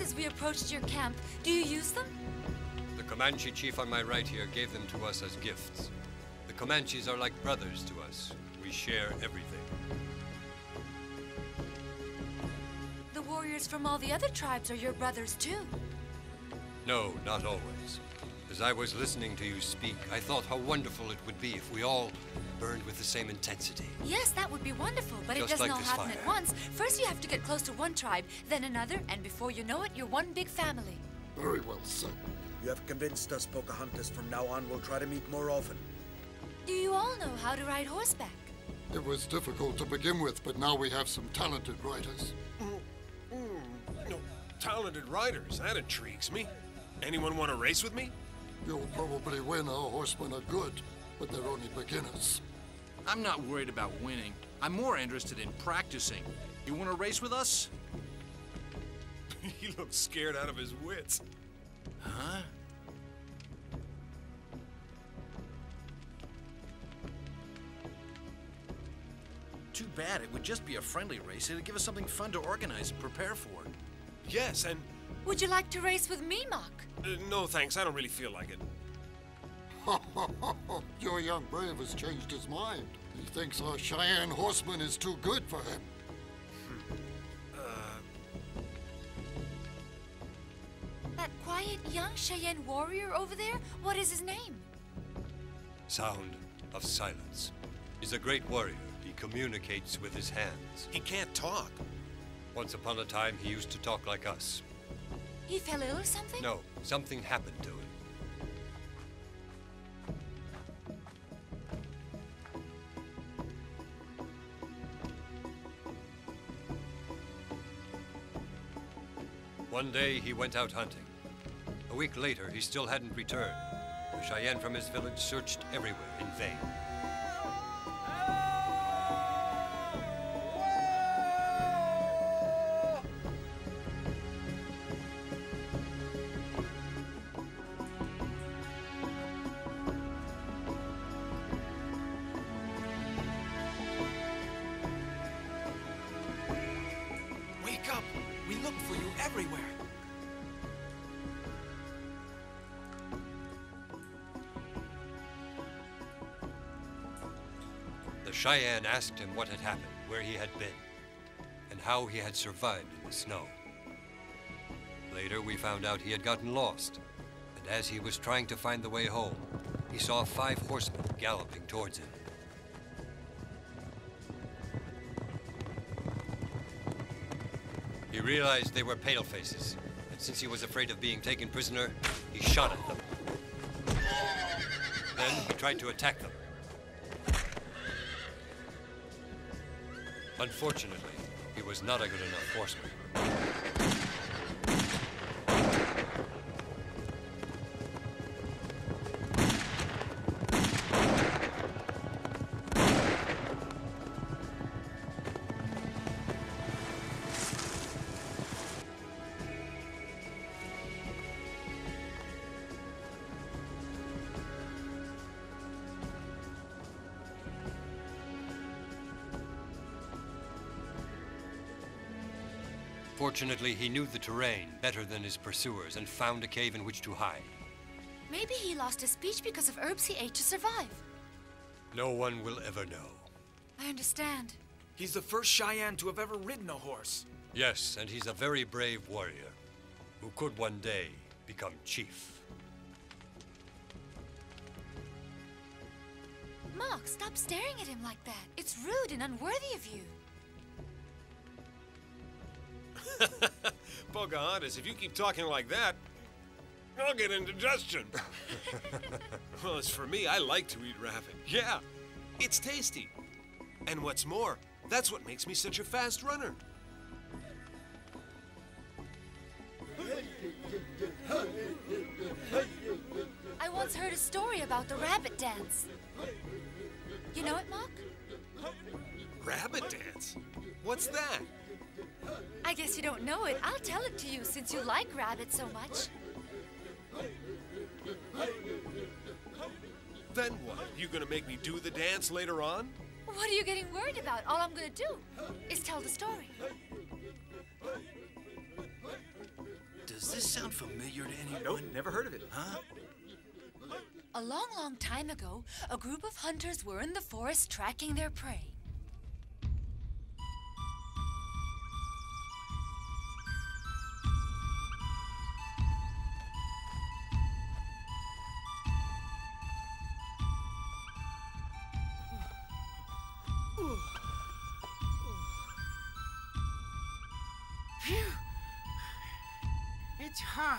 as we approached your camp. Do you use them? The Comanche chief on my right here gave them to us as gifts. The Comanches are like brothers to us. We share everything. The warriors from all the other tribes are your brothers too. No, not always. As I was listening to you speak, I thought how wonderful it would be if we all burned with the same intensity. Yes, that would be wonderful, but Just it doesn't like all this happen fire. at once. First you have to get close to one tribe, then another, and before you know it, you're one big family. Very well said. You have convinced us, Pocahontas. From now on, we'll try to meet more often. Do you all know how to ride horseback? It was difficult to begin with, but now we have some talented riders. No, talented riders, that intrigues me. Anyone want to race with me? You'll probably win. Our horsemen are good, but they're only beginners. I'm not worried about winning. I'm more interested in practicing. You want to race with us? He looks scared out of his wits. Huh? Too bad. It would just be a friendly race. It'd give us something fun to organize and prepare for. Yes, and... Would you like to race with me, Mock? no thanks, I don't really feel like it. Your young brave has changed his mind. He thinks our Cheyenne horseman is too good for him. That quiet young Cheyenne warrior over there, what is his name? Sound of Silence. He's a great warrior. He communicates with his hands. He can't talk. Once upon a time, he used to talk like us. He fell ill or something? No, something happened to him. One day, he went out hunting. A week later, he still hadn't returned. The Cheyenne from his village searched everywhere in vain. Wake up! We look for you everywhere. The Cheyenne asked him what had happened, where he had been, and how he had survived in the snow. Later, we found out he had gotten lost, and as he was trying to find the way home, he saw 5 horsemen galloping towards him. He realized they were palefaces, and since he was afraid of being taken prisoner, he shot at them. Then he tried to attack them. Unfortunately, he was not a good enough horseman. Fortunately, he knew the terrain better than his pursuers and found a cave in which to hide. Maybe he lost his speech because of herbs he ate to survive. No one will ever know. I understand. He's the first Cheyenne to have ever ridden a horse. Yes, and he's a very brave warrior who could one day become chief. Mock, stop staring at him like that. It's rude and unworthy of you. Pocahontas, if you keep talking like that, I'll get indigestion. Well, as for me, I like to eat rabbit. Yeah, it's tasty. And what's more, that's what makes me such a fast runner. I once heard a story about the rabbit dance. You know it, Mock? Rabbit dance? What's that? I guess you don't know it. I'll tell it to you since you like rabbits so much. Then what? You gonna make me do the dance later on? What are you getting worried about? All I'm gonna do is tell the story. Does this sound familiar to anyone? Nope, never heard of it. Huh? A long, long time ago, a group of hunters were in the forest tracking their prey. Phew. It's hard.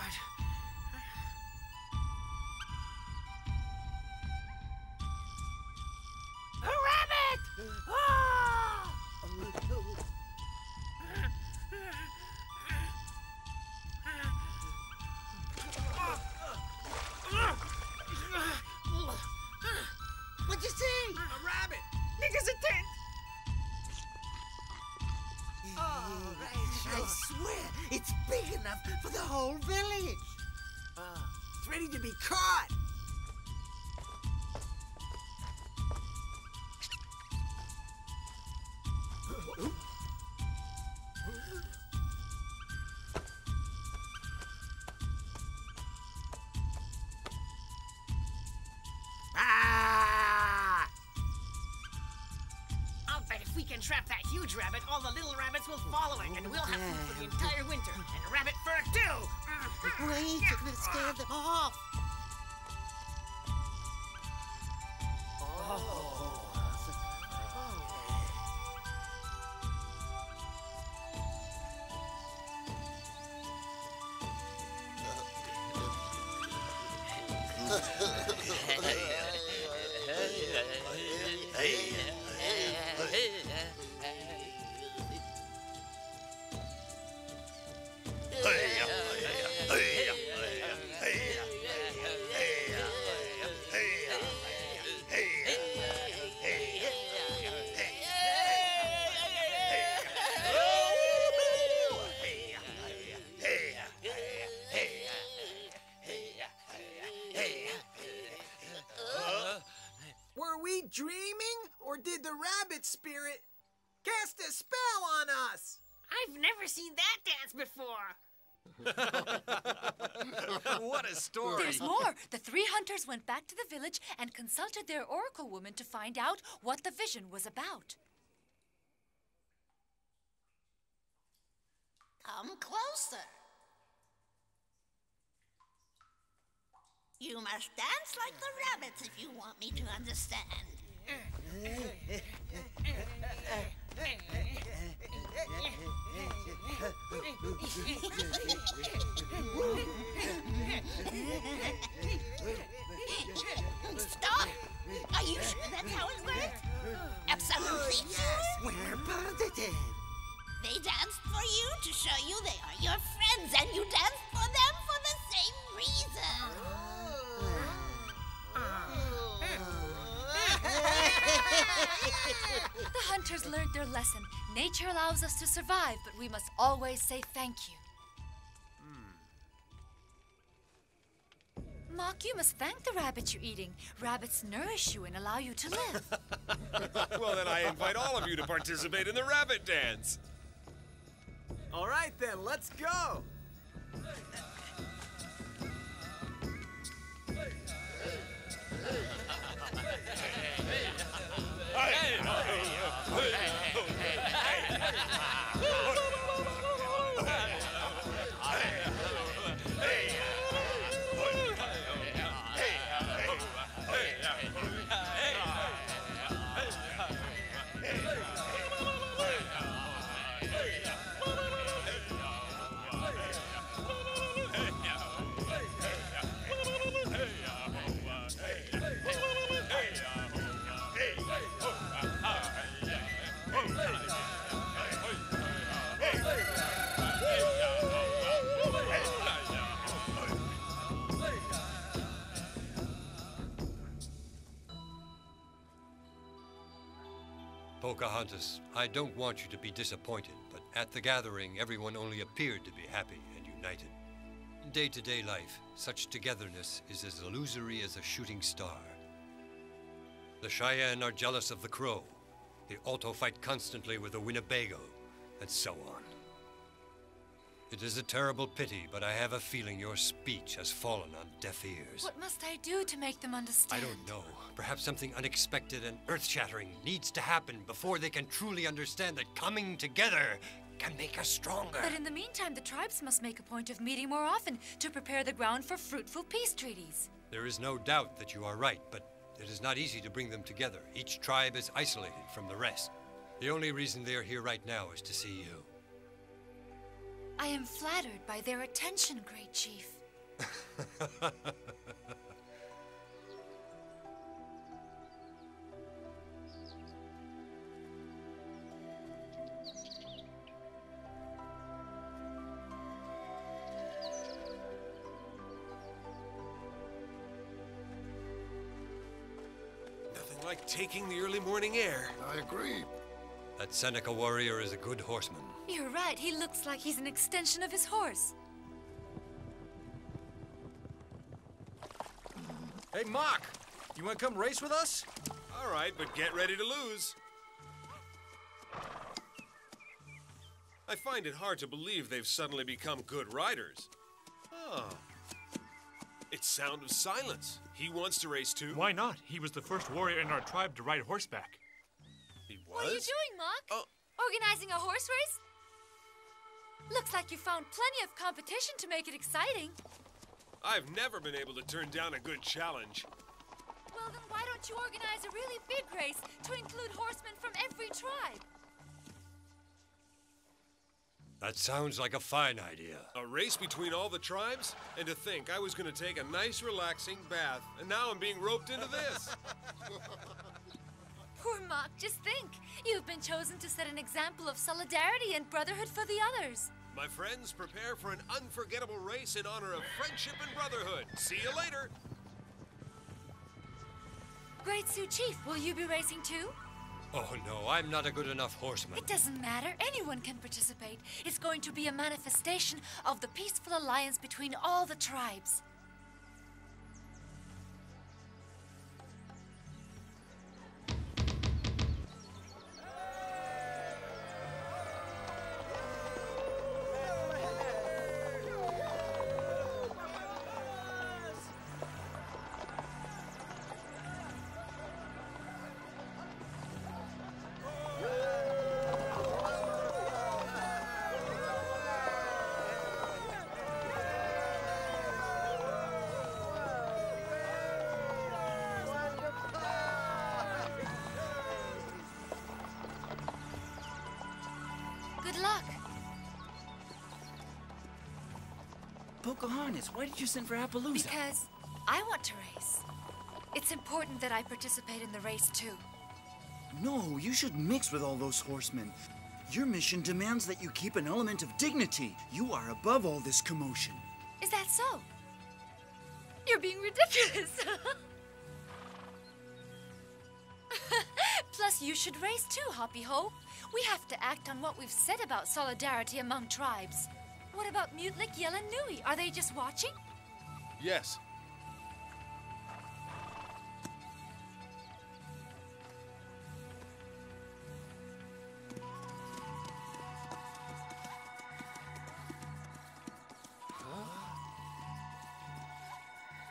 A rabbit! Ah! What'd you see? A rabbit! Niggas a tent! I swear, it's big enough for the whole village. It's ready to be caught. Ah! I'll bet if we can trap that huge rabbit, all the little rabbits will follow it, and we'll have food for the entire winter, and rabbit fur too! Wait, let's scare them off! Were we dreaming, or did the rabbit spirit cast a spell on us? I've never seen that dance before. What a story! There's more. The three hunters went back to the village and consulted their oracle woman to find out what the vision was about. Come closer. You must dance like the rabbits if you want me to understand. Stop! Are you sure that's how it works? Absolutely sure? We're positive. They danced for you to show you they are your friends, and you danced for them for the same reason. The hunters learned their lesson. Nature allows us to survive, but we must always say thank you. Mock, you must thank the rabbit you're eating. Rabbits nourish you and allow you to live. Well, then I invite all of you to participate in the rabbit dance. All right, then, let's go. Pocahontas, I don't want you to be disappointed, but at the gathering, everyone only appeared to be happy and united. In day-to-day life, such togetherness is as illusory as a shooting star. The Cheyenne are jealous of the Crow. The Alto fight constantly with the Winnebago, and so on. It is a terrible pity, but I have a feeling your speech has fallen on deaf ears. What must I do to make them I understand? don't know. Perhaps something unexpected and earth-shattering needs to happen before they can truly understand that coming together can make us stronger. But in the meantime, the tribes must make a point of meeting more often to prepare the ground for fruitful peace treaties. There is no doubt that you are right, but it is not easy to bring them together. Each tribe is isolated from the rest. The only reason they are here right now is to see you. I am flattered by their attention, Great Chief. Nothing like taking the early morning air. I agree. That Seneca warrior is a good horseman. You're right. He looks like he's an extension of his horse. Hey, Mock! You want to come race with us? All right, but get ready to lose. I find it hard to believe they've suddenly become good riders. Oh. It's Sound of Silence. He wants to race too. Why not? He was the first warrior in our tribe to ride horseback. He was? What are you doing, Mock? Oh. Organizing a horse race? Looks like you found plenty of competition to make it exciting. I've never been able to turn down a good challenge. Well, then why don't you organize a really big race to include horsemen from every tribe? That sounds like a fine idea. A race between all the tribes? And to think I was going to take a nice, relaxing bath, and now I'm being roped into this. Poor Mock, just think. You've been chosen to set an example of solidarity and brotherhood for the others. My friends, prepare for an unforgettable race in honor of friendship and brotherhood. See you later. Great Sioux Chief, will you be racing too? Oh no, I'm not a good enough horseman. It doesn't matter. Anyone can participate. It's going to be a manifestation of the peaceful alliance between all the tribes. Good luck. Pocahontas, why did you send for Appaloosa? Because I want to race. It's important that I participate in the race too. No, you should mix with all those horsemen. Your mission demands that you keep an element of dignity. You are above all this commotion. Is that so? You're being ridiculous. Plus, you should race too, Hoppy Ho. We have to act on what we've said about solidarity among tribes. What about Mutlik, Yell, and Nui? Are they just watching? Yes.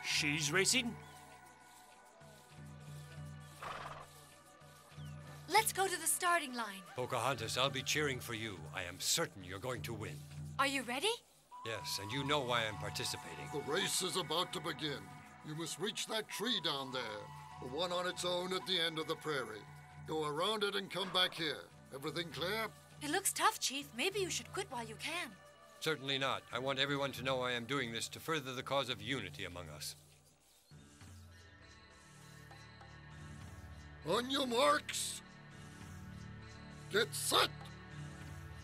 She's racing? Let's go to the starting line. Pocahontas, I'll be cheering for you. I am certain you're going to win. Are you ready? Yes, and you know why I'm participating. The race is about to begin. You must reach that tree down there, the one on its own at the end of the prairie. Go around it and come back here. Everything clear? It looks tough, Chief. Maybe you should quit while you can. Certainly not. I want everyone to know I am doing this to further the cause of unity among us. On your marks. Get set.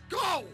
Go!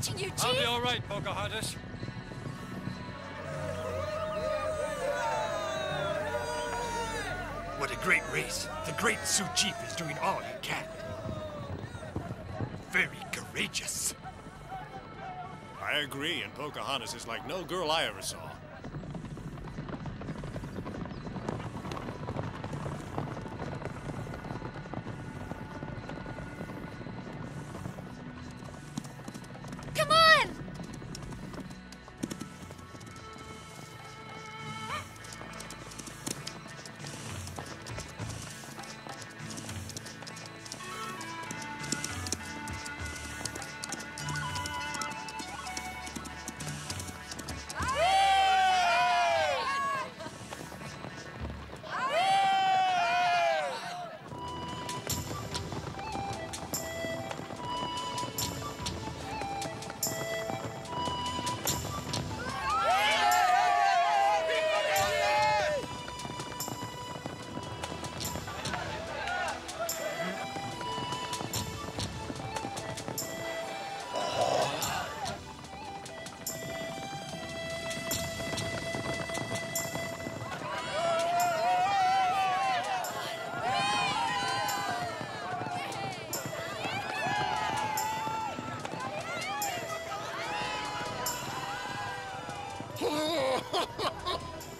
watching you, Chief. I'll be all right, Pocahontas. What a great race. The great Sioux chief is doing all he can. Very courageous. I agree, and Pocahontas is like no girl I ever saw. Come on!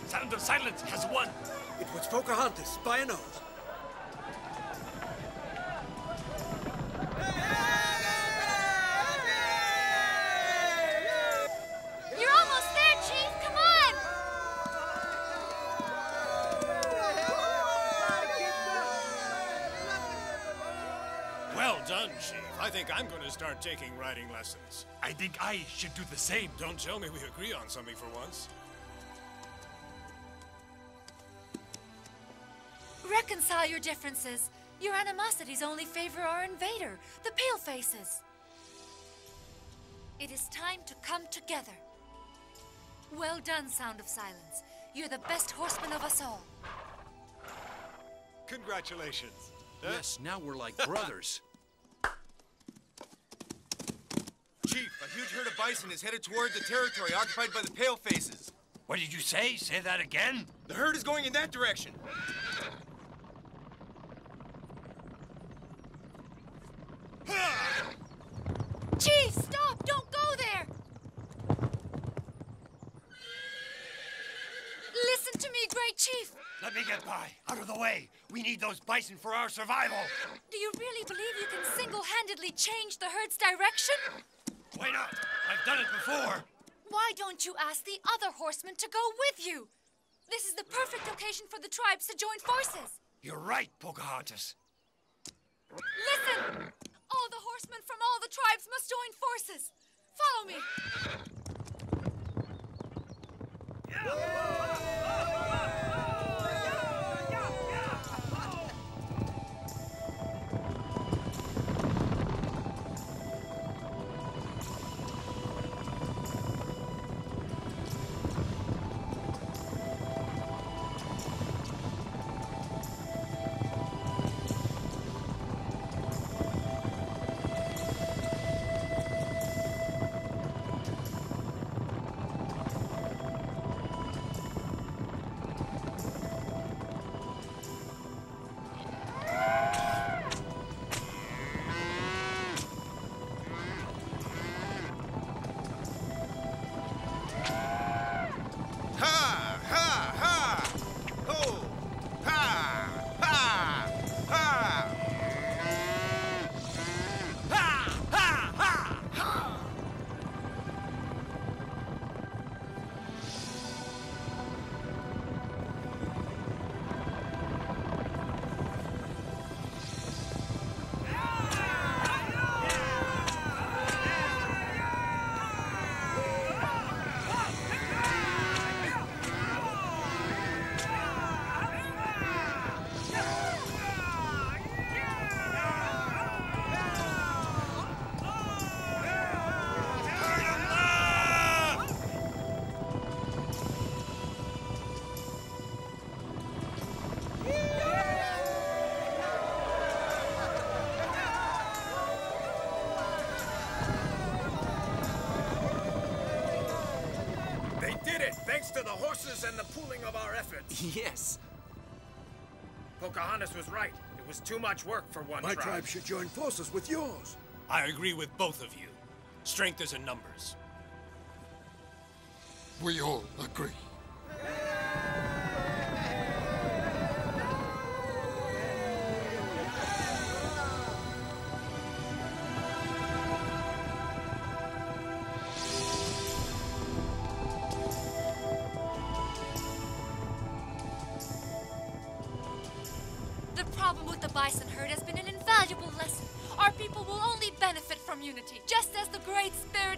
Sound of Silence has won. It was Pocahontas, by a nose. You're almost there, Chief. Come on! Well done, Chief. I think I'm going to start taking riding lessons. I think I should do the same. Don't tell me we agree on something for once. Reconcile your differences. Your animosities only favor our invader, the Palefaces. It is time to come together. Well done, Sound of Silence. You're the best horseman of us all. Congratulations. Yes, now we're like brothers. Chief, a huge herd of bison is headed toward the territory occupied by the Palefaces. What did you say? Say that again? The herd is going in that direction. Chief, stop! Don't go there! Listen to me, Great Chief! Let me get by. Out of the way. We need those bison for our survival. Do you really believe you can single-handedly change the herd's direction? Why not? I've done it before. Why don't you ask the other horsemen to go with you? This is the perfect occasion for the tribes to join forces. You're right, Pocahontas. Listen! All the horsemen from all the tribes must join forces. Follow me. to the horses and the pooling of our efforts. Yes. Pocahontas was right. It was too much work for one My tribe. tribe should join forces with yours. I agree with both of you. Strength is in numbers. We all agree. The problem with the bison herd has been an invaluable lesson. Our people will only benefit from unity, just as the Great Spirit